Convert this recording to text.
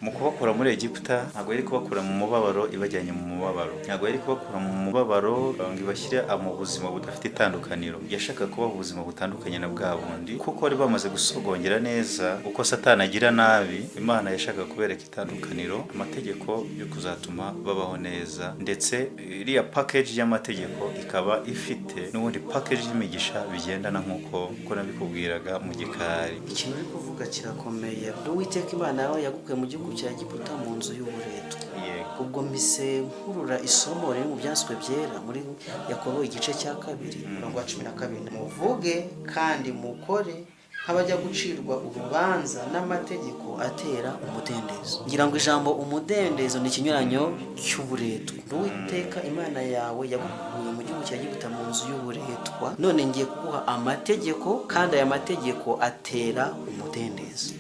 mu kubakura muri Egiputa ntabwo yari kubakura mu mubabaro ibajyanye mu mubabaro, ntabwo yari kubakura mu mubabaro ngo ibashyire mu buzima budafite itandukaniro. Yashaka kubaha ubuzima butandukanye na bwa bundi, kuko bari bamaze gusogongera neza uko Satani agira nabi. Imana yashaka kubereka itandukaniro, amategeko yo kuzatuma babaho neza, ndetse iriya package y'amategeko ikaba ifite n'ubundi package y'imigisha bigendana nk'uko nabikubwiraga mu gikari. Ikintu uri kuvuga kirakomeye. Uwiteka Imana yawe yagukuye mu gihugu cya Egiputa mu nzu y'uburetwa. Ubwo mise nkurura isomo riri mu byanditswe byera muri Yakobo igice cya 2:12. Muvuge kandi mukore nk'abajya gucirwa urubanza n'amategeko atera umudendezo. Ngira ngo ijambo umudendezo ni ikinyuranyo cy'uburetwa. Uwiteka Imana yawe yagukuye mu gihugu cya Egiputa mu nzu y'uburetwa, none ngiye kuguha amategeko, kandi aya mategeko atera umudendezo.